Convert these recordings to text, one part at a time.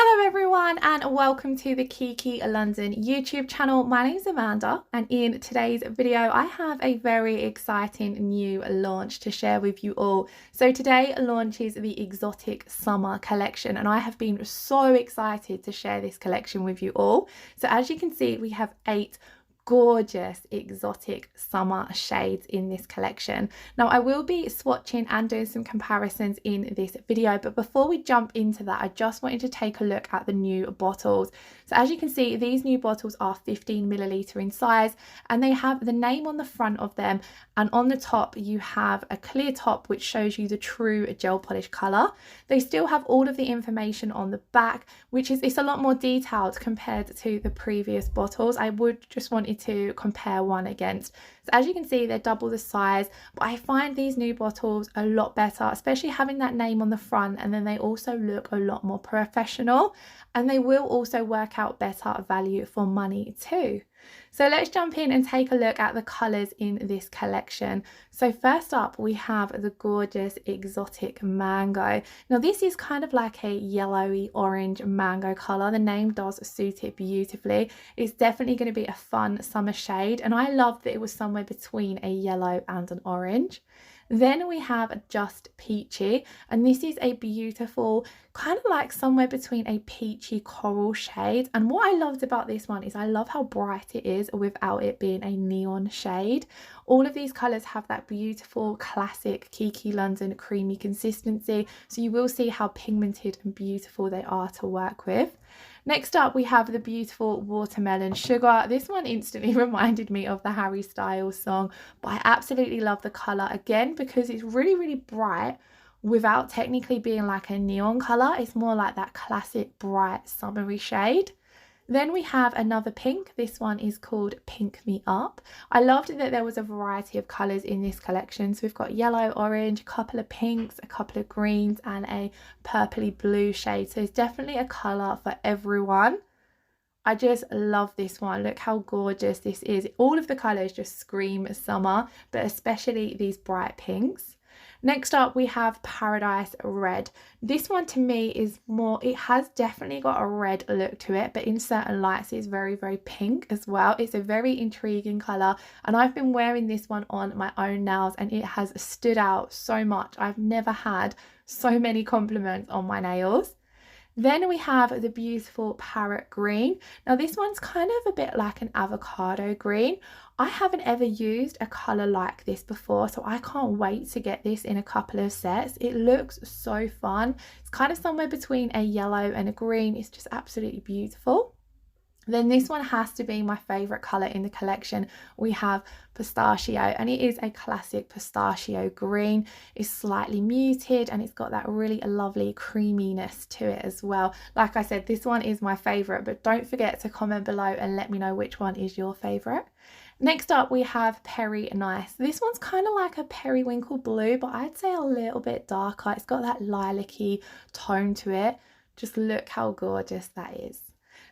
Hello everyone and welcome to the Kiki London YouTube channel. My name is Amanda and in today's video I have a very exciting new launch to share with you all. So today launches the Exotic Summer collection and I have been so excited to share this collection with you all. So as you can see, we have 8 gorgeous exotic summer shades in this collection. Now I will be swatching and doing some comparisons in this video, but before we jump into that, I just wanted to take a look at the new bottles. So as you can see, these new bottles are 15ml in size and they have the name on the front of them, and on the top you have a clear top which shows you the true gel polish color. They still have all of the information on the back, which is it's a lot more detailed compared to the previous bottles. I would just wanted to compare one against. So as you can see, they're double the size, but I find these new bottles a lot better, especially having that name on the front, and then they also look a lot more professional and they will also work out better value for money too. So let's jump in and take a look at the colours in this collection. So first up we have the gorgeous Exotic Mango. Now this is kind of like a yellowy orange mango colour. The name does suit it beautifully. It's definitely going to be a fun summer shade and I love that it was somewhere between a yellow and an orange. Then we have Just Peachy, and this is a beautiful kind of like somewhere between a peachy coral shade, and what I loved about this one is I love how bright it is without it being a neon shade. All of these colours have that beautiful classic Kiki London creamy consistency, so you will see how pigmented and beautiful they are to work with. Next up we have the beautiful Watermelon Sugar. This one instantly reminded me of the Harry Styles song, but I absolutely love the colour again because it's really bright without technically being like a neon colour. It's more like that classic bright summery shade. Then we have another pink. This one is called Pink Me Up. I loved that there was a variety of colours in this collection. So we've got yellow, orange, a couple of pinks, a couple of greens and a purpley blue shade. So it's definitely a colour for everyone. I just love this one. Look how gorgeous this is. All of the colours just scream summer, but especially these bright pinks. Next up we have Paradise Red. This one to me is more, it has definitely got a red look to it, but in certain lights it's very pink as well. It's a very intriguing colour and I've been wearing this one on my own nails and it has stood out so much. I've never had so many compliments on my nails. Then we have the beautiful Parrot Green. Now this one's kind of a bit like an avocado green. I haven't ever used a colour like this before, so I can't wait to get this in a couple of sets. It looks so fun. It's kind of somewhere between a yellow and a green. It's just absolutely beautiful. Then this one has to be my favourite colour in the collection. We have Pistachio, and it is a classic pistachio green. It's slightly muted and it's got that really lovely creaminess to it as well. Like I said, this one is my favourite, but don't forget to comment below and let me know which one is your favourite. Next up we have Peri Nice. This one's kind of like a periwinkle blue, but I'd say a little bit darker. It's got that lilac-y tone to it. Just look how gorgeous that is.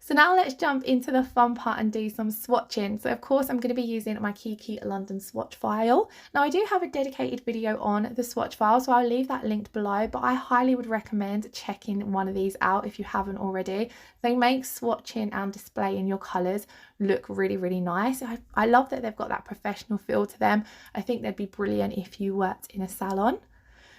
So now let's jump into the fun part and do some swatching. So of course I'm going to be using my Kiki London swatch file. Now I do have a dedicated video on the swatch file, so I'll leave that linked below, but I highly would recommend checking one of these out if you haven't already. They make swatching and displaying your colours look really nice. I love that they've got that professional feel to them. I think they'd be brilliant if you worked in a salon.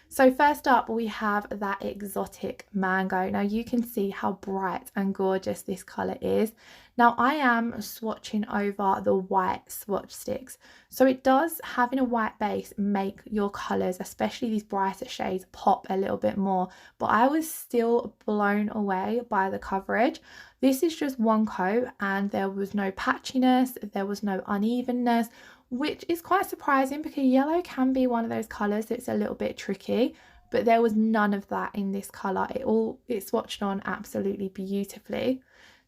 So first up we have that Exotic Mango. Now you can see how bright and gorgeous this colour is. Now I am swatching over the white swatch sticks, so it does, having a white base, make your colours, especially these brighter shades, pop a little bit more, but I was still blown away by the coverage. This is just one coat and there was no patchiness, there was no unevenness, which is quite surprising because yellow can be one of those colours that's a little bit tricky, but there was none of that in this colour. It swatched on absolutely beautifully.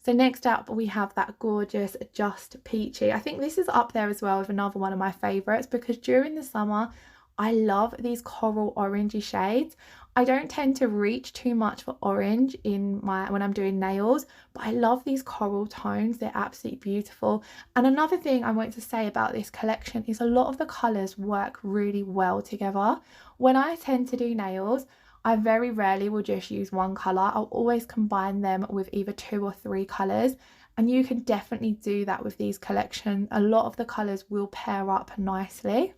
So next up we have that gorgeous Just Peachy. I think this is up there as well with another one of my favourites because during the summer I love these coral orangey shades. I don't tend to reach too much for orange when I'm doing nails, but I love these coral tones. They're absolutely beautiful. And another thing I want to say about this collection is a lot of the colours work really well together. When I tend to do nails, I very rarely will just use one colour. I'll always combine them with either 2 or 3 colours, and you can definitely do that with these collections. A lot of the colours will pair up nicely.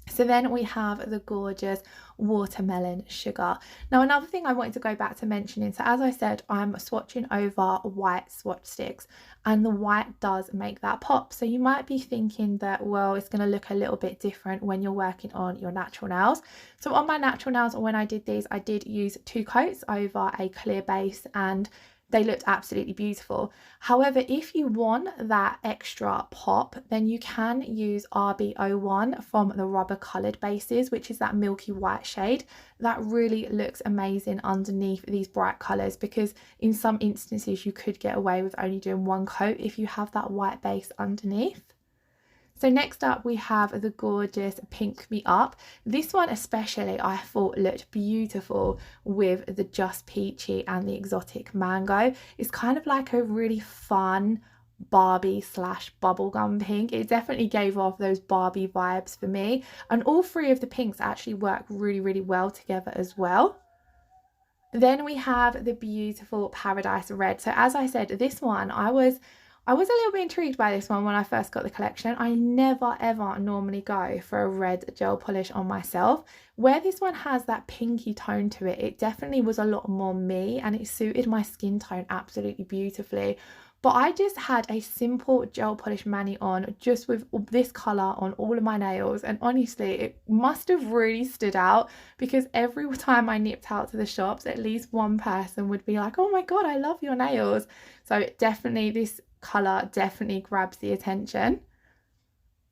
So then we have the gorgeous watermelon sugar. Now, another thing I wanted to go back to mentioning, so as I said, I'm swatching over white swatch sticks, and the white does make that pop. So you might be thinking that, well, it's going to look a little bit different when you're working on your natural nails. So on my natural nails, when I did these, I did use 2 coats over a clear base, and they looked absolutely beautiful. However, if you want that extra pop, then you can use RB01 from the rubber coloured bases, which is that milky white shade. That really looks amazing underneath these bright colours, because in some instances you could get away with only doing 1 coat if you have that white base underneath. So next up we have the gorgeous Pink Me Up. This one especially I thought looked beautiful with the Just Peachy and the Exotic Mango. It's kind of like a really fun Barbie slash bubblegum pink. It definitely gave off those Barbie vibes for me, and all 3 of the pinks actually work really well together as well. Then we have the beautiful Paradise Red. So as I said, this one I was a little bit intrigued by this one when I first got the collection. I never ever normally go for a red gel polish on myself. Where this one has that pinky tone to it, it definitely was a lot more me, and it suited my skin tone absolutely beautifully. But I just had a simple gel polish mani on just with this colour on all of my nails, and honestly it must have really stood out, because every time I nipped out to the shops, at least one person would be like, oh my god, I love your nails. So definitely this colour definitely grabs the attention.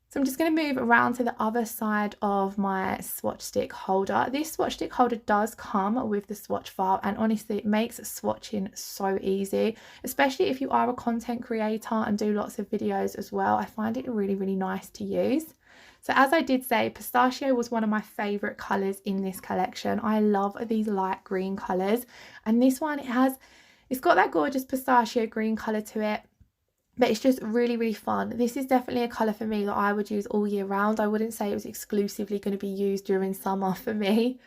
So I'm just going to move around to the other side of my swatch stick holder. This swatch stick holder does come with the swatch file, and honestly it makes swatching so easy, especially if you are a content creator and do lots of videos as well. I find it really nice to use. So as I did say, pistachio was one of my favourite colours in this collection. I love these light green colours, and this one it's got that gorgeous pistachio green colour to it. But it's just really fun. This is definitely a colour for me that I would use all year round. I wouldn't say it was exclusively going to be used during summer for me.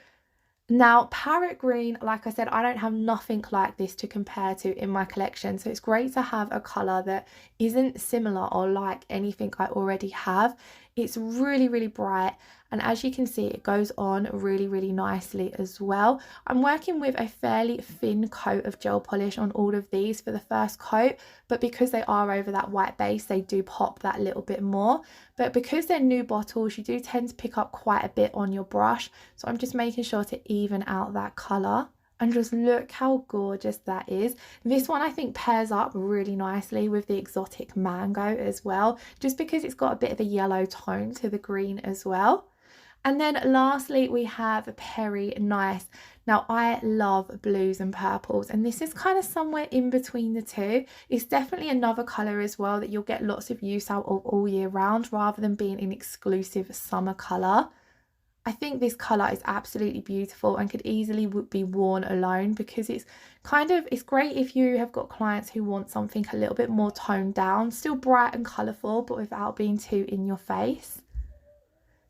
Now, parrot green, like I said, I don't have nothing like this to compare to in my collection. So it's great to have a colour that isn't similar or like anything I already have. It's really bright, and as you can see, it goes on really nicely as well. I'm working with a fairly thin coat of gel polish on all of these for the first coat, but because they are over that white base, they do pop that little bit more. But because they're new bottles, you do tend to pick up quite a bit on your brush, so I'm just making sure to even out that colour. And just look how gorgeous that is. This one I think pairs up really nicely with the Exotic Mango as well, just because it's got a bit of a yellow tone to the green as well. And then lastly we have Perry Nice. Now I love blues and purples, and this is kind of somewhere in between the two. It's definitely another colour as well that you'll get lots of use out of all year round, rather than being an exclusive summer colour. I think this colour is absolutely beautiful and could easily be worn alone, because it's great if you have got clients who want something a little bit more toned down, still bright and colourful, but without being too in your face.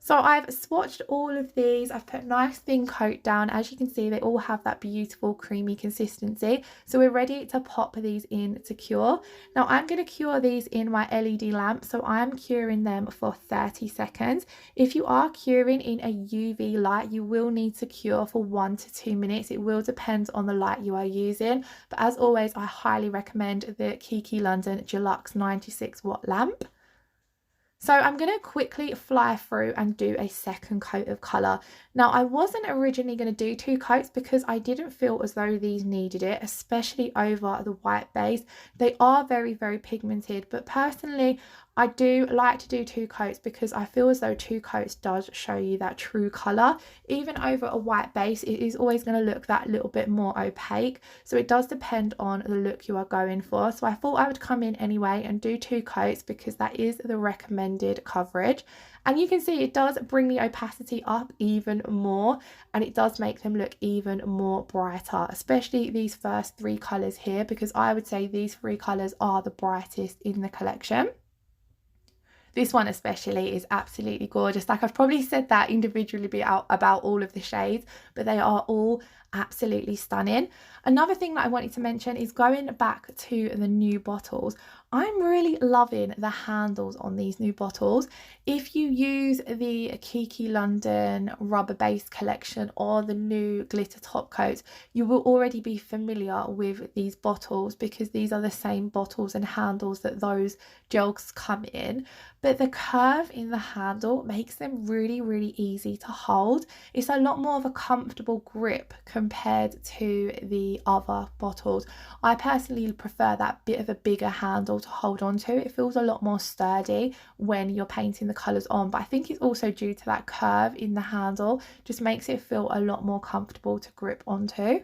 So I've swatched all of these. I've put a nice thin coat down. As you can see, they all have that beautiful creamy consistency. So we're ready to pop these in to cure. Now I'm going to cure these in my LED lamp. So I'm curing them for 30 seconds. If you are curing in a UV light, you will need to cure for 1 to 2 minutes. It will depend on the light you are using. But as always, I highly recommend the Kiki London Deluxe 96 watt lamp. So I'm going to quickly fly through and do a second coat of colour. Now I wasn't originally going to do 2 coats because I didn't feel as though these needed it, especially over the white base. They are very pigmented, but personally I do like to do 2 coats because I feel as though 2 coats does show you that true colour. Even over a white base, it is always going to look that little bit more opaque. So it does depend on the look you are going for. So I thought I would come in anyway and do 2 coats because that is the recommended coverage. And you can see it does bring the opacity up even more, and it does make them look even more brighter, especially these first 3 colours here, because I would say these 3 colours are the brightest in the collection. This one especially is absolutely gorgeous. Like, I've probably said that individually about all of the shades, but they are all absolutely stunning. Another thing that I wanted to mention is going back to the new bottles. I'm really loving the handles on these new bottles. If you use the Kiki London rubber base collection or the new glitter top coats, you will already be familiar with these bottles because these are the same bottles and handles that those gels come in. But the curve in the handle makes them really easy to hold. It's a lot more of a comfortable grip compared to the other bottles. I personally prefer that bit of a bigger handle to hold on to. It feels a lot more sturdy when you're painting the colours on, but I think it's also due to that curve in the handle, just makes it feel a lot more comfortable to grip onto.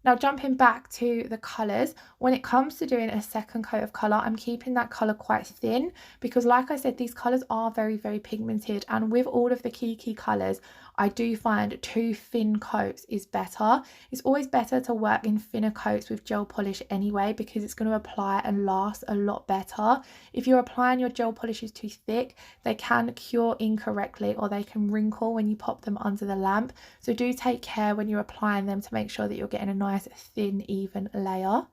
Now, jumping back to the colours, when it comes to doing a second coat of colour, I'm keeping that colour quite thin because, like I said, these colours are very pigmented, and with all of the Kiki colours, I do find 2 thin coats is better. It's always better to work in thinner coats with gel polish anyway because it's going to apply and last a lot better. If you're applying your gel polishes too thick, they can cure incorrectly or they can wrinkle when you pop them under the lamp. So do take care when you're applying them to make sure that you're getting a nice thin even layer.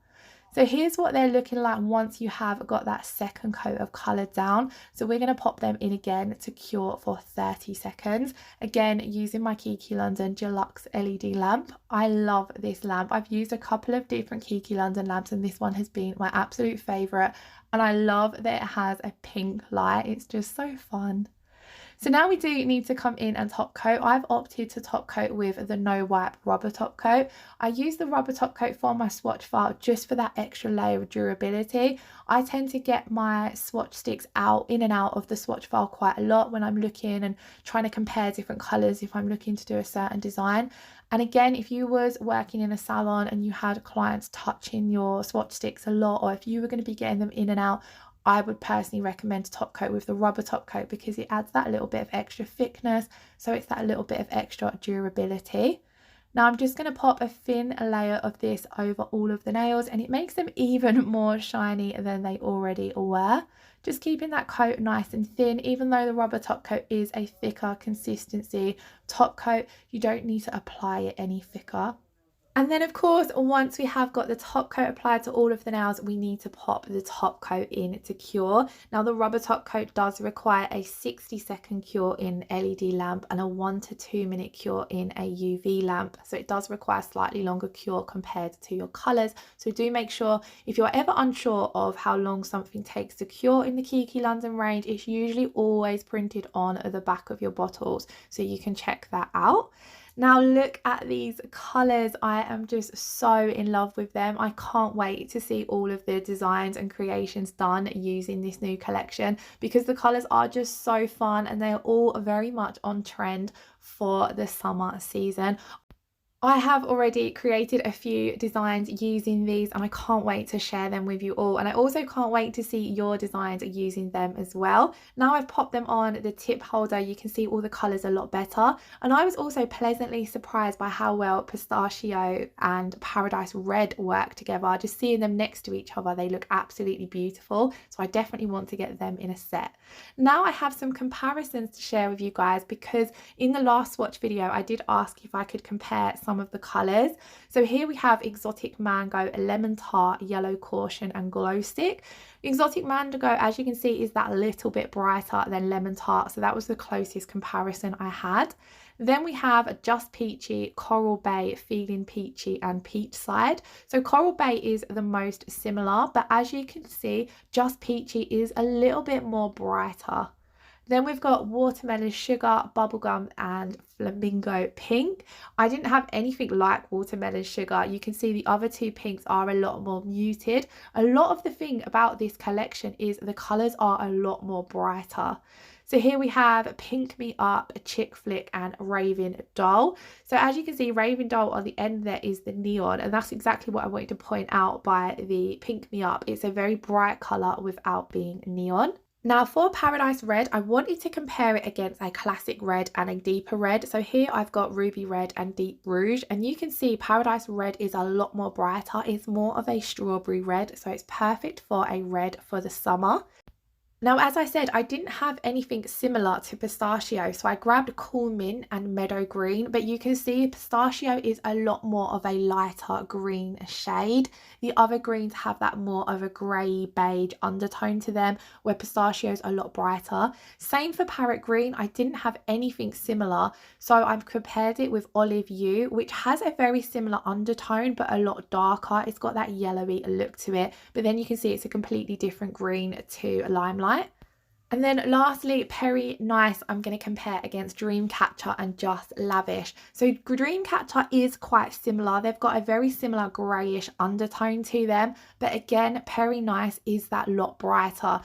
So here's what they're looking like once you have got that second coat of colour down. So we're going to pop them in again to cure for 30 seconds. Again, using my Kiki London Deluxe LED lamp. I love this lamp. I've used a couple of different Kiki London lamps and this one has been my absolute favourite. And I love that it has a pink light. It's just so fun. So now we do need to come in and top coat. I've opted to top coat with the no wipe rubber top coat. I use the rubber top coat for my swatch file just for that extra layer of durability. I tend to get my swatch sticks out in and out of the swatch file quite a lot when I'm looking and trying to compare different colours if I'm looking to do a certain design. And again, if you was working in a salon and you had clients touching your swatch sticks a lot, or if you were going to be getting them in and out, I would personally recommend to top coat with the rubber top coat because it adds that little bit of extra thickness, so it's that little bit of extra durability. Now I'm just going to pop a thin layer of this over all of the nails and it makes them even more shiny than they already were. Just keeping that coat nice and thin, even though the rubber top coat is a thicker consistency top coat, you don't need to apply it any thicker. And then of course, once we have got the top coat applied to all of the nails, we need to pop the top coat in to cure. Now the rubber top coat does require a 60-second cure in LED lamp and a 1 to 2 minute cure in a UV lamp. So it does require slightly longer cure compared to your colours. So do make sure, if you're ever unsure of how long something takes to cure in the Kiki London range, it's usually always printed on the back of your bottles, so you can check that out. Now look at these colours. I am just so in love with them. I can't wait to see all of the designs and creations done using this new collection because the colours are just so fun and they are all very much on trend for the summer season. I have already created a few designs using these and I can't wait to share them with you all, and I also can't wait to see your designs using them as well. Now I've popped them on the tip holder, you can see all the colours a lot better, and I was also pleasantly surprised by how well Pistachio and Paradise Red work together. Just seeing them next to each other, they look absolutely beautiful, so I definitely want to get them in a set. Now I have some comparisons to share with you guys because in the last swatch video I did ask if I could compare some of the colours. So here we have Exotic Mango, Lemon Tart, Yellow Caution and Glow Stick. Exotic Mango, as you can see, is that little bit brighter than Lemon Tart, so that was the closest comparison I had. Then we have Just Peachy, Coral Bay, Feeling Peachy and Peach Side. So Coral Bay is the most similar, but as you can see, Just Peachy is a little bit more brighter. Then we've got Watermelon Sugar, Bubblegum and Flamingo Pink. I didn't have anything like Watermelon Sugar. You can see the other two pinks are a lot more muted. A lot of the thing about this collection is the colours are a lot more brighter. So here we have Pink Me Up, Chick Flick and Raving Doll. So as you can see, Raving Doll on the end there is the neon, and that's exactly what I wanted to point out by the Pink Me Up. It's a very bright colour without being neon. Now for Paradise Red, I wanted to compare it against a classic red and a deeper red. So here I've got Ruby Red and Deep Rouge, and you can see Paradise Red is a lot more brighter. It's more of a strawberry red, so it's perfect for a red for the summer. Now, as I said, I didn't have anything similar to pistachio, so I grabbed cool mint and meadow green, but you can see pistachio is a lot more of a lighter green shade. The other greens have that more of a grey beige undertone to them, where pistachio is a lot brighter. Same for parrot green, I didn't have anything similar, so I've compared it with olive yew, which has a very similar undertone, but a lot darker. It's got that yellowy look to it, but then you can see it's a completely different green to limelight. And then lastly, Perry Nice, I'm going to compare against Dreamcatcher and Just Lavish. So Dreamcatcher is quite similar. They've got a very similar greyish undertone to them. But again, Perry Nice is that lot brighter.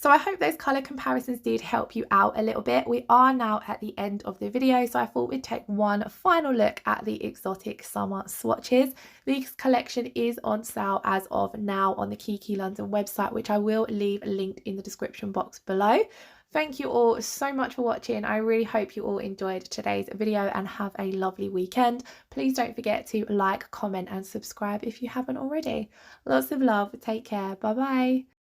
So I hope those colour comparisons did help you out a little bit. We are now at the end of the video, so I thought we'd take one final look at the exotic summer swatches. This collection is on sale as of now on the Kiki London website, which I will leave linked in the description box below. Thank you all so much for watching. I really hope you all enjoyed today's video and have a lovely weekend. Please don't forget to like, comment and subscribe if you haven't already. Lots of love. Take care. Bye bye.